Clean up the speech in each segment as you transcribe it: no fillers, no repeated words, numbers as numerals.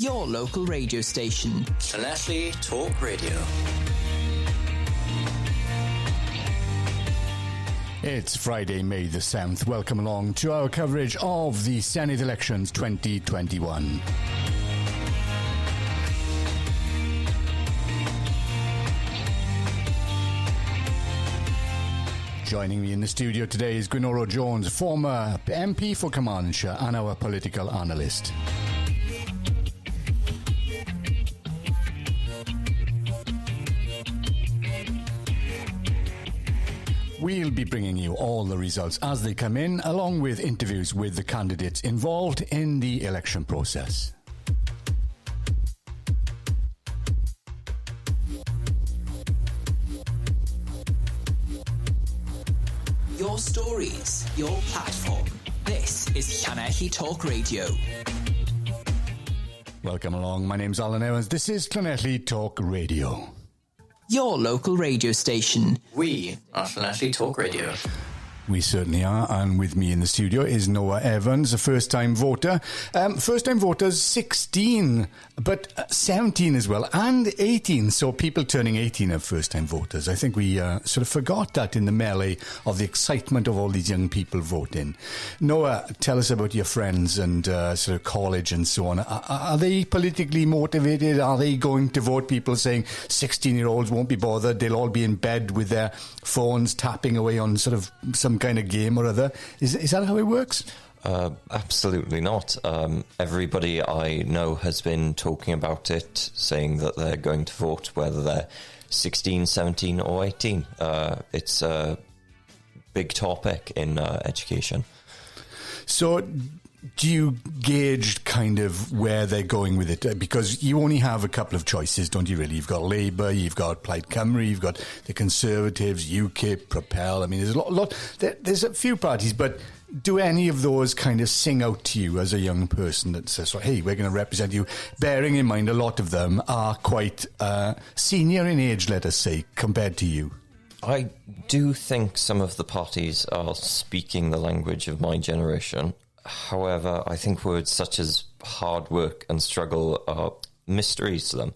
Your local radio station. Senedd Talk Radio. It's Friday, May the 7th. Welcome along to our coverage of the Senedd Elections 2021. Joining me in the studio today is Gwenoro Jones, former MP for Carmarthenshire and our political analyst. We'll be bringing you all the results as they come in, along with interviews with the candidates involved in the election process. Your stories, your platform. This is Senedd Talk Radio. Welcome along. My name's Alan Evans. This is Senedd Talk Radio. Your local radio station. We are Senedd Talk Radio. We certainly are, and with me in the studio is Noah Evans, a first-time voter. First-time voters, 16, but 17 as well, and 18. So people turning 18 are first-time voters. I think we sort of forgot that in the melee of the excitement of all these young people voting. Noah, tell us about your friends and sort of college and so on. Are they politically motivated? Are they going to vote? People saying 16-year-olds won't be bothered. They'll all be in bed with their phones tapping away on sort of some kind of game or other. Is that how it works? Absolutely not. Everybody I know has been talking about it, saying that they're going to vote, whether they're 16, 17 or 18. It's a big topic in education. So do you gauge kind of where they're going with it? Because you only have a couple of choices, don't you really? You've got Labour, you've got Plaid Cymru, you've got the Conservatives, UKIP, Propel. I mean, there's a lot. There's a few parties, but do any of those kind of sing out to you as a young person that says, well, hey, we're going to represent you, bearing in mind a lot of them are quite senior in age, let us say, compared to you? I do think some of the parties are speaking the language of my generation. However, I think words such as hard work and struggle are mysteries to them.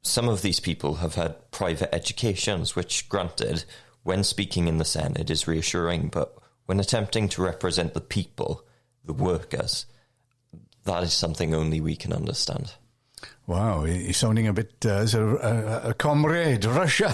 Some of these people have had private educations, which, granted, when speaking in the Senedd is reassuring, but when attempting to represent the people, the workers, that is something only we can understand. Wow, you're sounding a bit sort of a comrade, Russia,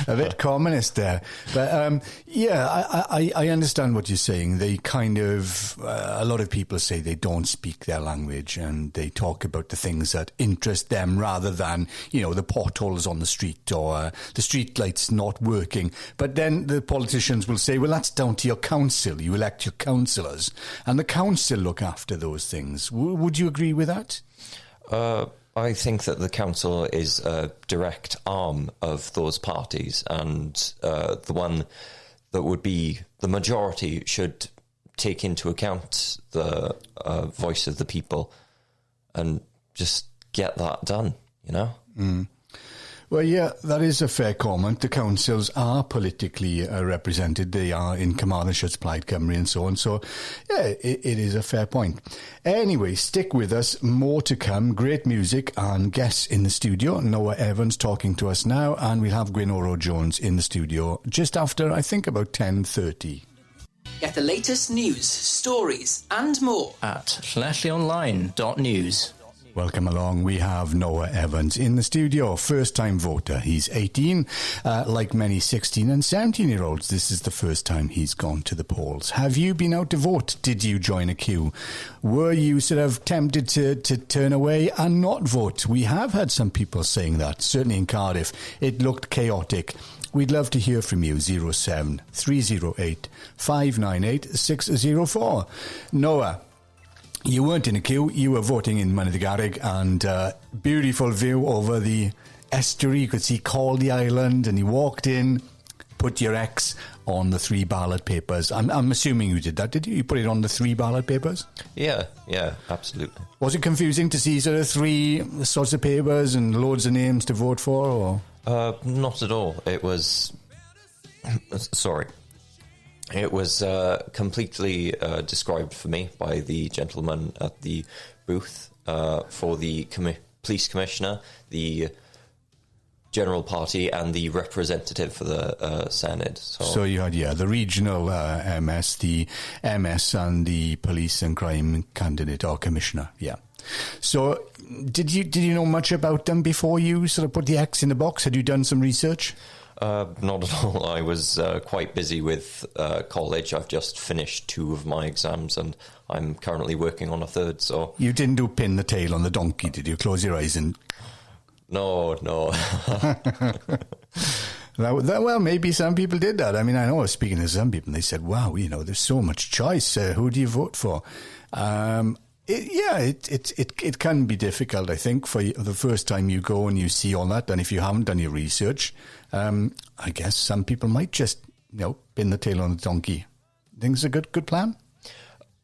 a bit communist there. But I understand what you're saying. They kind of, a lot of people say they don't speak their language and they talk about the things that interest them rather than, you know, the potholes on the street or the street lights not working. But then the politicians will say, well, that's down to your council. You elect your councillors and the council look after those things. Would you agree with that? I think that the council is a direct arm of those parties, and the one that would be the majority should take into account the voice of the people and just get that done, you know? Mm. Well, yeah, that is a fair comment. The councils are politically represented. They are in Carmarthenshire's Plaid Cymru and so on. So, yeah, it is a fair point. Anyway, stick with us. More to come. Great music and guests in the studio. Noah Evans talking to us now, and we'll have Gwenoro Jones in the studio just after, I think, about 10:30. Get the latest news, stories and more At SenedOnline.news. Welcome along. We have Noah Evans in the studio, first-time voter. He's 18. Like many 16 and 17-year-olds, this is the first time he's gone to the polls. Have you been out to vote? Did you join a queue? Were you sort of tempted to turn away and not vote? We have had some people saying that, certainly in Cardiff. It looked chaotic. We'd love to hear from you, 07 308 598 604. Noah, you weren't in a queue, you were voting in Mynyddig and beautiful view over the estuary. You could see Caldy Island and you walked in, put your X on the 3 ballot papers. I'm assuming you did that, did you? You put it on the 3 ballot papers? Yeah, absolutely. Was it confusing to see sort of 3 sorts of papers and loads of names to vote for? Or not at all. It was... Sorry. It was completely described for me by the gentleman at the booth. for the police commissioner, the general party, and the representative for the Senedd. So you had, the regional MS, the MS and the police and crime candidate or commissioner, yeah. So did you know much about them before you sort of put the X in the box? Had you done some research? Not at all. I was quite busy with college. I've just finished 2 of my exams and I'm currently working on a 3rd, so... You didn't do pin the tail on the donkey, did you? Close your eyes and... No. Well, maybe some people did that. I mean, I know, speaking to some people, they said, wow, there's so much choice. Who do you vote for? It can be difficult, I think, for the first time you go and you see all that. And if you haven't done your research, I guess some people might just, pin the tail on the donkey. Think it's a good plan?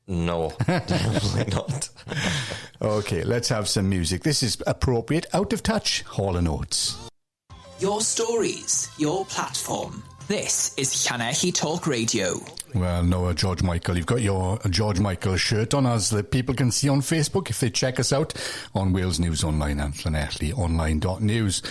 No, definitely not. Okay, let's have some music. This is appropriate. Out of Touch, Hall & Oates. Your stories, your platform. This is Llanelli Talk Radio. Well, Noah, George Michael, you've got your George Michael shirt on, as the people can see on Facebook if they check us out on Wales News Online and llanelliionline.news.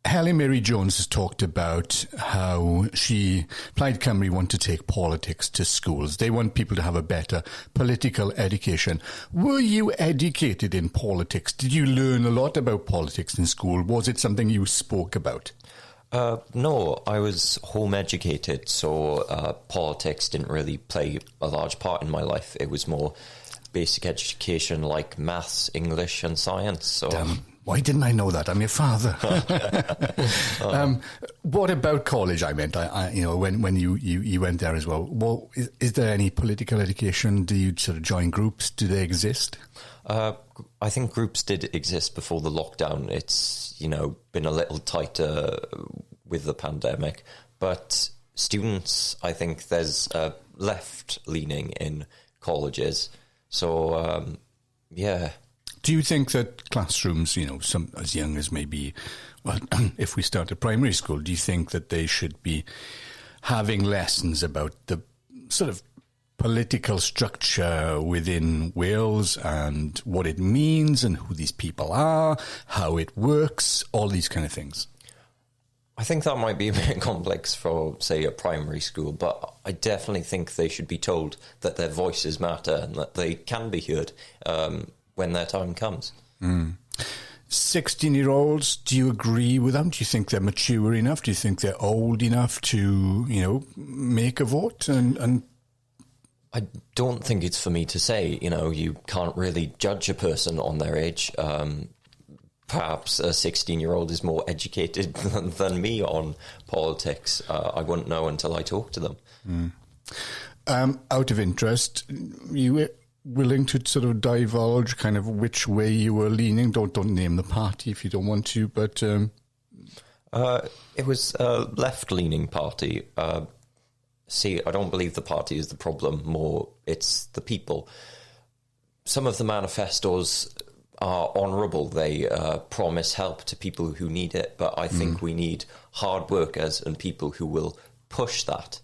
Helen Mary Jones has talked about how Plaid Cymru want to take politics to schools. They want people to have a better political education. Were you educated in politics? Did you learn a lot about politics in school? Was it something you spoke about? No, I was home educated, so politics didn't really play a large part in my life. It was more basic education like maths, English and science. So. Damn. Why didn't I know that? I'm your father. What about college? I meant, when you went there as well. Well, is there any political education? Do you sort of join groups? Do they exist? I think groups did exist before the lockdown. It's, been a little tighter with the pandemic. But students, I think there's left leaning in colleges. So, yeah. Do you think that classrooms, some as young as maybe, if we start at primary school, do you think that they should be having lessons about the sort of political structure within Wales and what it means and who these people are, how it works, all these kind of things? I think that might be a bit complex for, say, a primary school, but I definitely think they should be told that their voices matter and that they can be heard when their time comes. 16-year-olds, do you agree with them? Do you think they're mature enough? Do you think they're old enough to, make a vote? And I don't think it's for me to say. You can't really judge a person on their age. Perhaps a 16-year-old is more educated than me on politics. I wouldn't know until I talk to them. Out of interest, you were willing to sort of divulge kind of which way you were leaning? Don't name the party if you don't want to, but... It was a left-leaning party. See, I don't believe the party is the problem, more it's the people. Some of the manifestos are honourable. They promise help to people who need it, but I think we need hard workers and people who will push that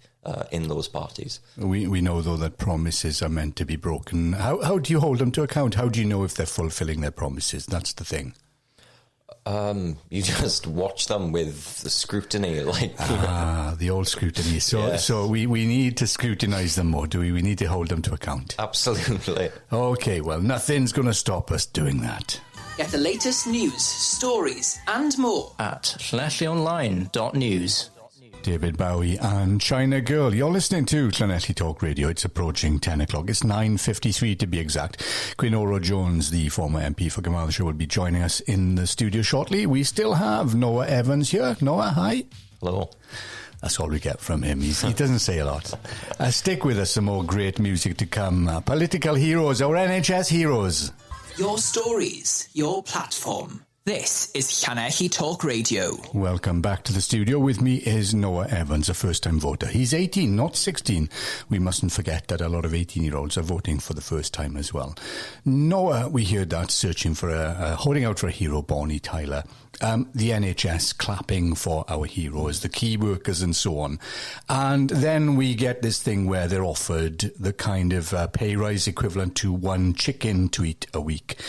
in those parties. We know, though, that promises are meant to be broken. How do you hold them to account? How do you know if they're fulfilling their promises? That's the thing. You just watch them with the scrutiny. The old scrutiny. So we need to scrutinise them more, do we? We need to hold them to account. Absolutely. Okay, well, nothing's going to stop us doing that. Get the latest news, stories and more at llanelliionline.news. David Bowie and China Girl. You're listening to Llanelli Talk Radio. It's approaching 10 o'clock. It's 9:53 to be exact. Quinora Jones, the former MP for Carmarthenshire, will be joining us in the studio shortly. We still have Noah Evans here. Noah, hi. Hello. That's all we get from him. He doesn't say a lot. Stick with us, some more great music to come. Political heroes, our NHS heroes. Your stories, your platform. This is Llanelli Talk Radio. Welcome back to the studio. With me is Noah Evans, a first-time voter. He's 18, not 16. We mustn't forget that a lot of 18-year-olds are voting for the first time as well. Noah, we heard that, searching for holding out for a hero, Bonnie Tyler. The NHS clapping for our heroes, the key workers and so on. And then we get this thing where they're offered the kind of pay rise equivalent to one chicken to eat a week.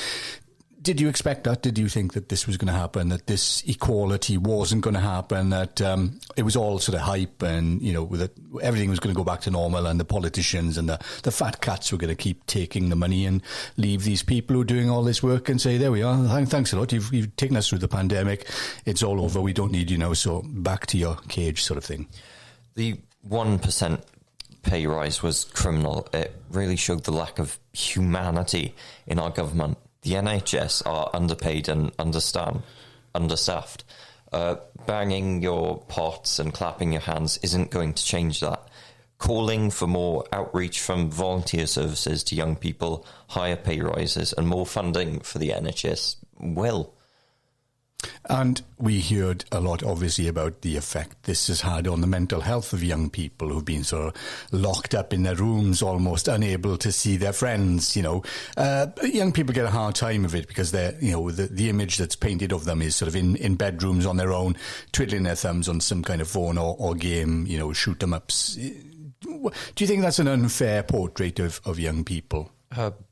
Did you expect that? Did you think that this was going to happen, that this equality wasn't going to happen, that it was all sort of hype and, you know, that everything was going to go back to normal and the politicians and the fat cats were going to keep taking the money and leave these people who are doing all this work and say, there we are, thanks a lot, you've taken us through the pandemic, it's all over, we don't need you now, so back to your cage sort of thing? The 1% pay rise was criminal. It really showed the lack of humanity in our government. The NHS are underpaid and understaffed. Banging your pots and clapping your hands isn't going to change that. Calling for more outreach from volunteer services to young people, higher pay rises and more funding for the NHS will. And we heard a lot, obviously, about the effect this has had on the mental health of young people who've been sort of locked up in their rooms, almost unable to see their friends. You know, young people get a hard time of it because they're, you know, the image that's painted of them is sort of in bedrooms on their own, twiddling their thumbs on some kind of phone or game, you know, shoot 'em ups. Do you think that's an unfair portrait of young people?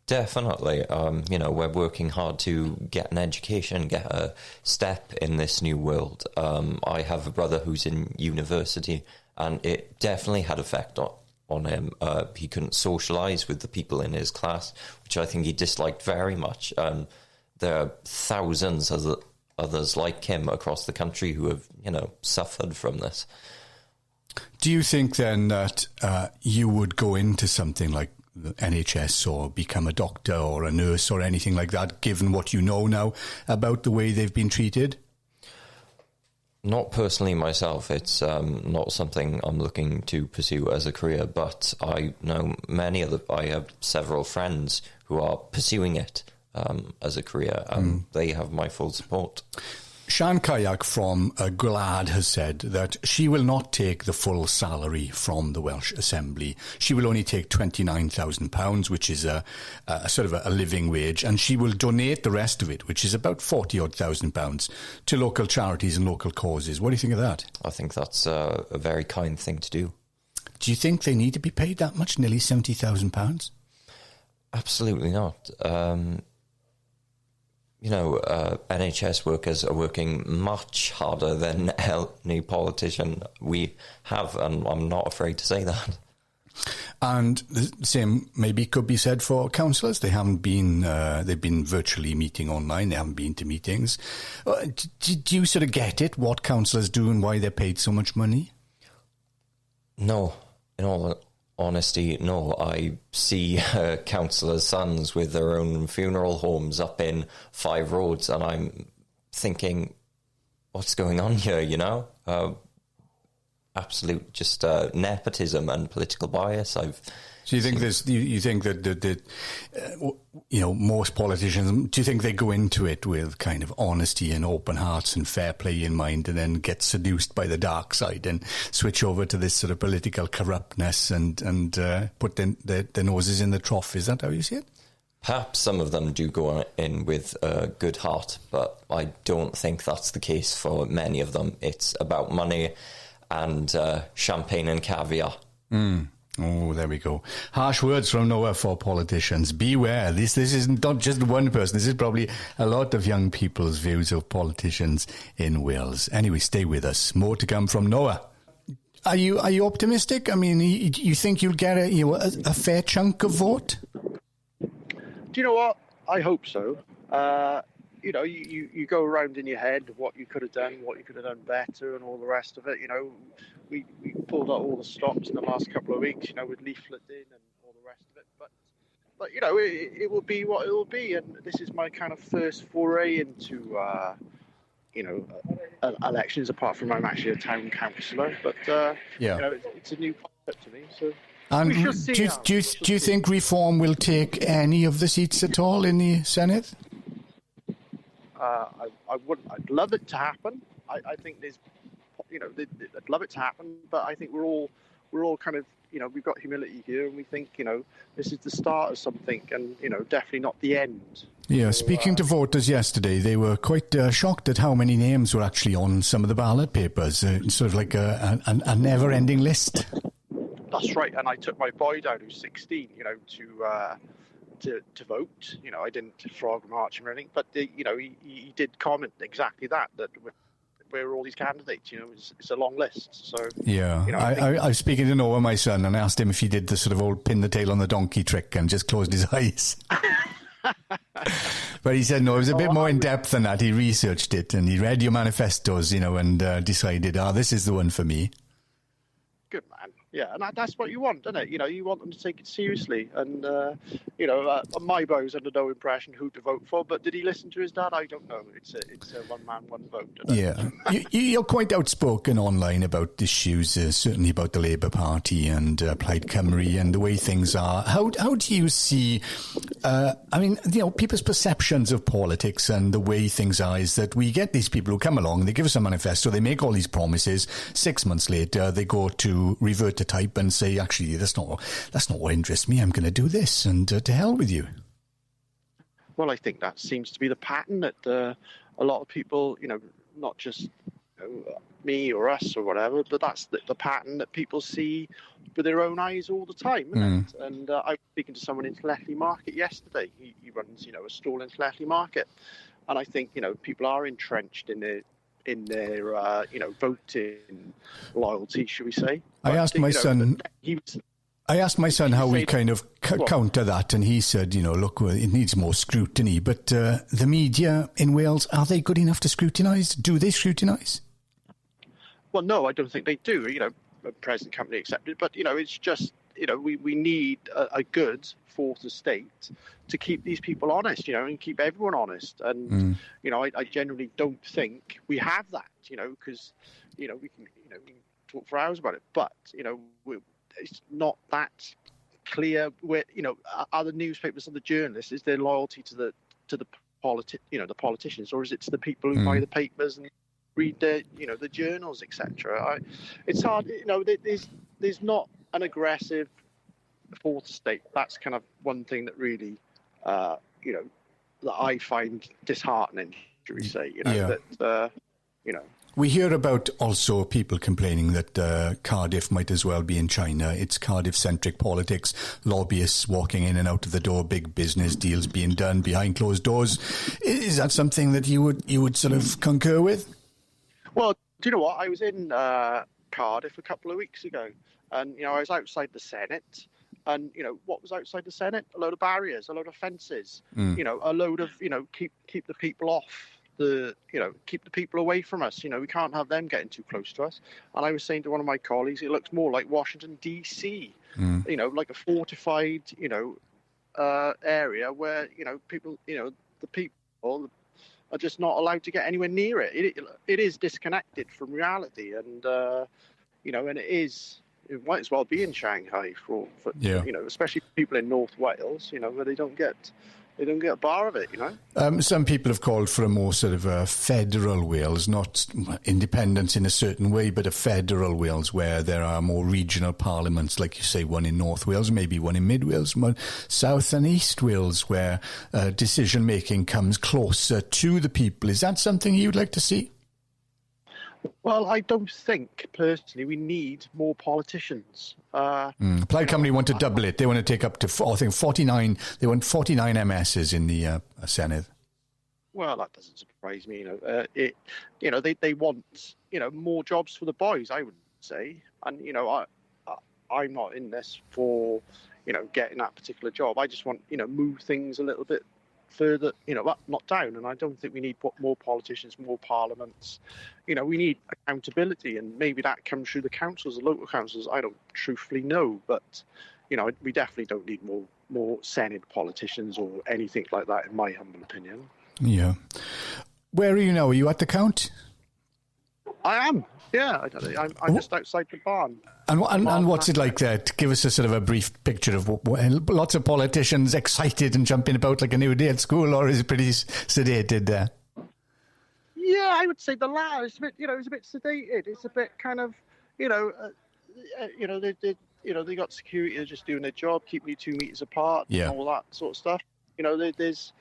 Definitely. You know, we're working hard to get an education, get a step in this new world. I have a brother who's in university, and it definitely had effect on him. He couldn't socialise with the people in his class, which I think he disliked very much. There are thousands of others like him across the country who have, you know, suffered from this. Do you think then that you would go into something like the NHS or become a doctor or a nurse or anything like that, given what you know now about the way they've been treated? Not personally myself. It's not something I'm looking to pursue as a career, but I know I have several friends who are pursuing it as a career, and they have my full support. Sian Kayak from GLAD has said that she will not take the full salary from the Welsh Assembly. She will only take £29,000, which is a sort of a living wage, and she will donate the rest of it, which is about £40,000, to local charities and local causes. What do you think of that? I think that's a very kind thing to do. Do you think they need to be paid that much, nearly £70,000? Absolutely not. You know, NHS workers are working much harder than any politician we have, and I'm not afraid to say that. And the same maybe could be said for councillors. They haven't been, they've been virtually meeting online, they haven't been to meetings. Do you sort of get it, what councillors do and why they're paid so much money? No, in all honesty, no. I see councillors' sons with their own funeral homes up in 5 Roads, and I'm thinking, what's going on here, you know? Absolute just nepotism and political bias. So you think you think that you know, most politicians, do you think they go into it with kind of honesty and open hearts and fair play in mind, and then get seduced by the dark side and switch over to this sort of political corruptness and put their noses in the trough? Is that how you see it? Perhaps some of them do go in with a good heart, but I don't think that's the case for many of them. It's about money and champagne and caviar. Oh, there we go. Harsh words from Noah for politicians. Beware. This is not just one person. This is probably a lot of young people's views of politicians in Wales. Anyway, stay with us. More to come from Noah. Are you optimistic? I mean, you think you'll get a fair chunk of vote? Do you know what? I hope so. You know, you go around in your head what you could have done better and all the rest of it. You know, we pulled out all the stops in the last couple of weeks, you know, with leafleting and all the rest of it. But you know, it will be what it will be. And this is my kind of first foray into, you know, elections, apart from I'm actually a town councillor. But, you know, it's a new concept to me. So and we shall see. Do you think Reform will take any of the seats at all in the Senedd? I'd love it to happen. I think there's, I'd love it to happen, but I think we're all kind of, we've got humility here, and we think, this is the start of something, and definitely not the end. Yeah, speaking to voters yesterday, they were quite shocked at how many names were actually on some of the ballot papers. Sort of like a never-ending list. That's right, and I took my boy down, who's 16, to vote. I didn't frog march or anything, but he did comment exactly that where are all these candidates? It's a long list. So yeah, I was speaking to Noah, my son, and I asked him if he did the sort of old pin the tail on the donkey trick and just closed his eyes. But he said no, it was a bit more in depth than that. He researched it and he read your manifestos, and decided, this is the one for me. Good man. Yeah, and that's what you want, isn't it? You want them to take it seriously. And, my boy's under no impression who to vote for, but did he listen to his dad? I don't know. It's a one man, one vote. Yeah. You're quite outspoken online about issues, certainly about the Labour Party and Plaid Cymru and the way things are. How do you see, people's perceptions of politics and the way things are is that we get these people who come along, they give us a manifesto, they make all these promises, 6 months later they go to revert to type and say, actually, that's not what interests me. I'm going to do this, and to hell with you. Well, I think that seems to be the pattern that a lot of people, not just me or us or whatever, but that's the pattern that people see with their own eyes all the time. Isn't it? And I was speaking to someone in Senedd Market yesterday. He runs, a stall in Senedd Market, and I think people are entrenched in their voting loyalty, should we say? I asked my son how we kind of counter that, and he said, look, it needs more scrutiny. But the media in Wales, are they good enough to scrutinise? Do they scrutinise? Well, no, I don't think they do. Present company accepted, but it's just we need a good fourth estate to keep these people honest, and keep everyone honest. And I generally don't think we have that, because we can talk for hours about it, but it's not that clear where are the newspapers and the journalists, is their loyalty to the the politicians, or is it to the people who buy the papers and read the the journals, etc. It's hard. There's not an aggressive fourth estate. That's kind of one thing that really that I find disheartening, should we say? We hear about also people complaining that Cardiff might as well be in China. It's Cardiff-centric politics, lobbyists walking in and out of the door, big business deals being done behind closed doors. Is that something that you would sort of concur with? Well, do you know what? I was in Cardiff a couple of weeks ago, and I was outside the Senate. And what was outside the Senate? A load of barriers, a load of fences. A load of keep the people off. Keep the people away from us. We can't have them getting too close to us. And I was saying to one of my colleagues, it looks more like Washington D.C. Like a fortified area where people the people are just not allowed to get anywhere near it. It is disconnected from reality, and and it might as well be in Shanghai for especially people in North Wales, where they don't get a bar of it, Some people have called for a more sort of a federal Wales, not independence in a certain way, but a federal Wales where there are more regional parliaments, like you say, one in North Wales, maybe one in Mid Wales, one South and East Wales, where decision making comes closer to the people. Is that something you'd like to see? Well, I don't think, personally, we need more politicians. Plaid Cymru want to double it. They want to take up to, 49. They want 49 MSs in the Senedd. Well, that doesn't surprise me. They want more jobs for the boys, I would say. And I'm not in this for getting that particular job. I just want move things a little bit further, up, not down. And I don't think we need more politicians, more parliaments. We need accountability, and maybe that comes through the councils, the local councils. I don't truthfully know, but we definitely don't need more Senedd politicians or anything like that, in my humble opinion. Yeah. Where are you now? Are you at the count? I am. Yeah, I'm just outside the barn. And what's it like there? Give us a sort of a brief picture of lots of politicians excited and jumping about like a new day at school, or is it pretty sedated there? I would say the latter is a bit, it's a bit sedated. It's a bit kind of, they got security. They're just doing their job, keeping you 2 meters apart, Yeah. and all that sort of stuff. There's,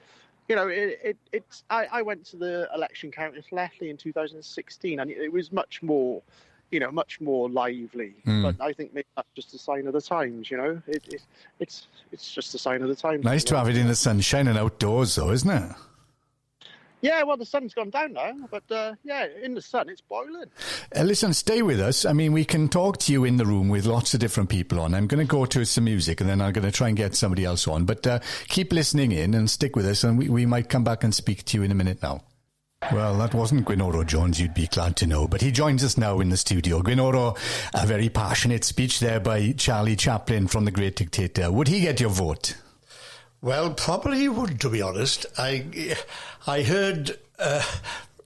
it's. I went to the election count in Llanelli in 2016, and it was much more lively. But I think maybe that's just a sign of the times. It's just a sign of the times. Nice to have it in the sunshine and outdoors, though, isn't it? Yeah, well, the sun's gone down now, but in the sun, it's boiling. Listen, stay with us. I mean, we can talk to you in the room with lots of different people on. I'm going to go to some music and then I'm going to try and get somebody else on. But keep listening in and stick with us, and we might come back and speak to you in a minute now. Well, that wasn't Gwynoro Jones, you'd be glad to know, but he joins us now in the studio. Gwynoro, a very passionate speech there by Charlie Chaplin from The Great Dictator. Would he get your vote? Well, probably he would, to be honest. I heard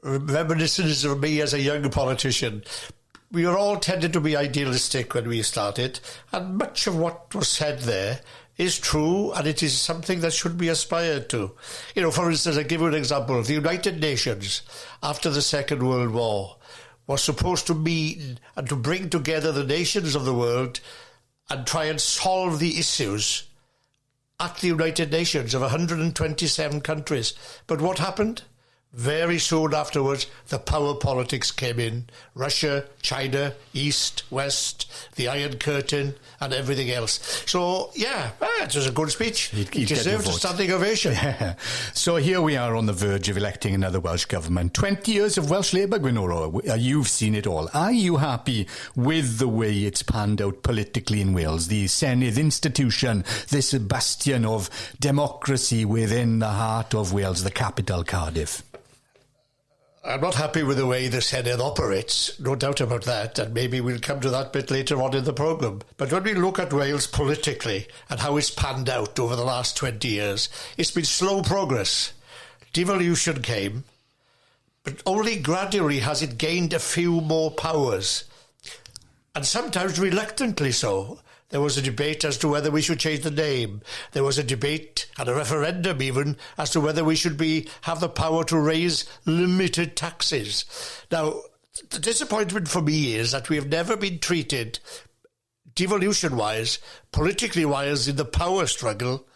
reminiscences of me as a young politician. We were all tended to be idealistic when we started, and much of what was said there is true, and it is something that should be aspired to. For instance, I give you an example. The United Nations, after the Second World War, was supposed to meet and to bring together the nations of the world and try and solve the issues at the United Nations of 127 countries. But what happened? Very soon afterwards, the power politics came in. Russia, China, East, West, the Iron Curtain, and everything else. So, it was a good speech. He deserved a standing ovation. Yeah. So here we are on the verge of electing another Welsh government. 20 years of Welsh Labour, Gwynoro. You've seen it all. Are you happy with the way it's panned out politically in Wales? The Senedd institution, this bastion of democracy within the heart of Wales, the capital, Cardiff. I'm not happy with the way the Senedd operates, no doubt about that, and maybe we'll come to that bit later on in the programme. But when we look at Wales politically and how it's panned out over the last 20 years, it's been slow progress. Devolution came, but only gradually has it gained a few more powers, and sometimes reluctantly so. There was a debate as to whether we should change the name. There was a debate and a referendum even as to whether we should have the power to raise limited taxes. Now, the disappointment for me is that we have never been treated, devolution-wise, politically-wise, in the power struggle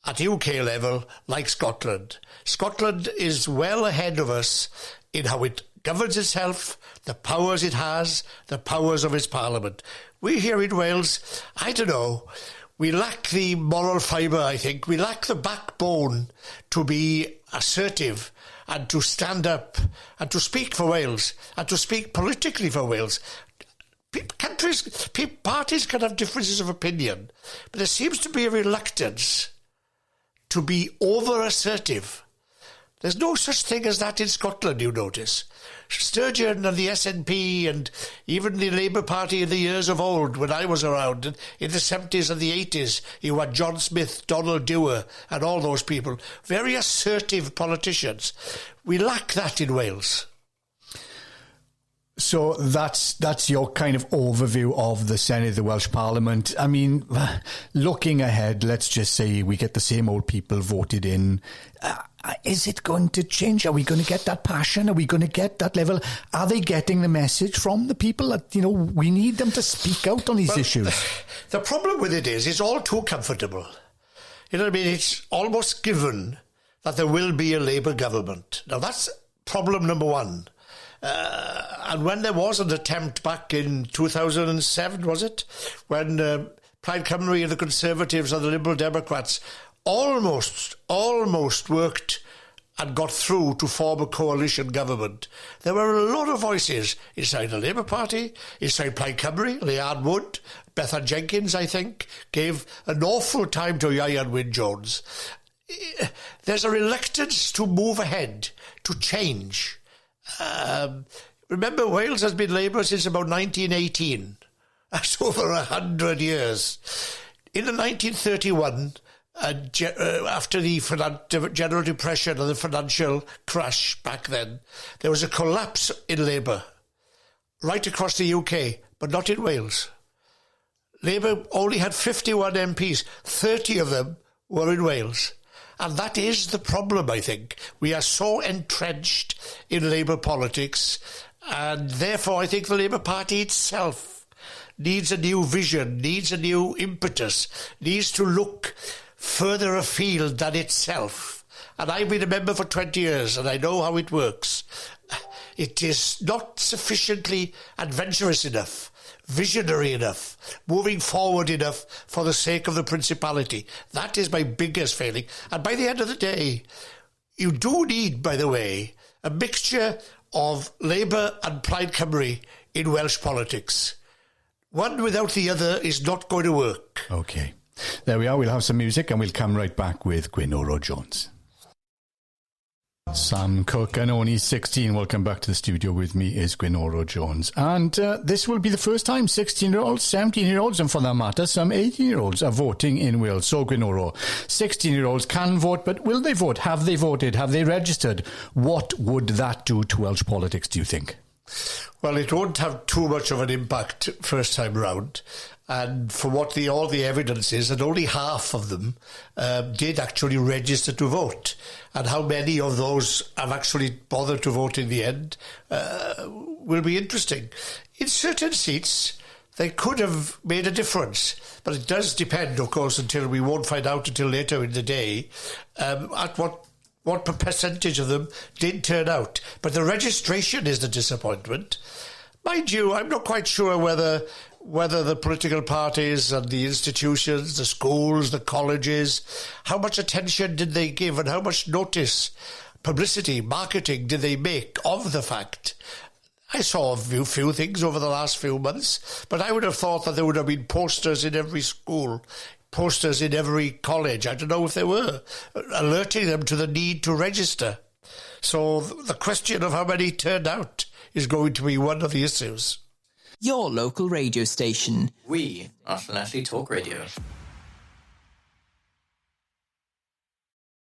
at UK level like Scotland. Scotland is well ahead of us in how it governs itself, the powers it has, the powers of its parliament. We here in Wales, I don't know, we lack the moral fibre, I think. We lack the backbone to be assertive and to stand up and to speak for Wales and to speak politically for Wales. Parties can have differences of opinion, but there seems to be a reluctance to be over-assertive. There's no such thing as that in Scotland, you notice. Sturgeon and the SNP and even the Labour Party in the years of old, when I was around, in the 70s and the 80s, you had John Smith, Donald Dewar and all those people. Very assertive politicians. We lack that in Wales. So that's your kind of overview of the Senedd, the Welsh Parliament. I mean, looking ahead, let's just say we get the same old people voted in. Is it going to change? Are we going to get that passion? Are we going to get that level? Are they getting the message from the people that, we need them to speak out on these issues? The problem with it is it's all too comfortable. You know what I mean? It's almost given that there will be a Labour government. Now, that's problem number one. And when there was an attempt back in 2007, was it? When Plaid Cymru and the Conservatives and the Liberal Democrats almost worked and got through to form a coalition government. There were a lot of voices inside the Labour Party, inside Plaid Cymru, Leanne Wood, Bethan Jenkins, I think, gave an awful time to Ieuan Wyn-Jones. There's a reluctance to move ahead, to change. Remember, Wales has been Labour since about 1918. That's over 100 years. In 1931, after the General Depression and the financial crash back then, there was a collapse in Labour right across the UK, but not in Wales. Labour only had 51 MPs, 30 of them were in Wales. And that is the problem, I think. We are so entrenched in Labour politics, and therefore I think the Labour Party itself needs a new vision, needs a new impetus, needs to look further afield than itself. And I've been a member for 20 years, and I know how it works. It is not sufficiently adventurous enough, visionary enough, moving forward enough for the sake of the Principality. That is my biggest failing. And by the end of the day, you do need, by the way, a mixture of Labour and Plaid Cymru in Welsh politics. One without the other is not going to work. OK. There we are. We'll have some music and we'll come right back with Gwyn Oro Jones. Sam Cook, and only 16. Welcome back to the studio. With me is Gwyn Oro Jones. And this will be the first time 16-year-olds, 17-year-olds, and for that matter, some 18-year-olds are voting in Wales. So, Gwyn Oro, 16-year-olds can vote, but will they vote? Have they voted? Have they registered? What would that do to Welsh politics, do you think? Well, it won't have too much of an impact first time round. And for what all the evidence is, that only half of them did actually register to vote. And how many of those have actually bothered to vote in the end will be interesting. In certain seats, they could have made a difference. But it does depend, of course, until we won't find out until later in the day, at what percentage of them did turn out. But the registration is the disappointment. Mind you, I'm not quite sure whether the political parties and the institutions, the schools, the colleges, how much attention did they give and how much notice, publicity, marketing did they make of the fact? I saw a few things over the last few months, but I would have thought that there would have been posters in every school, posters in every college, I don't know if there were, alerting them to the need to register. So the question of how many turned out is going to be one of the issues. Your local radio station. We are Llanelli Talk Radio.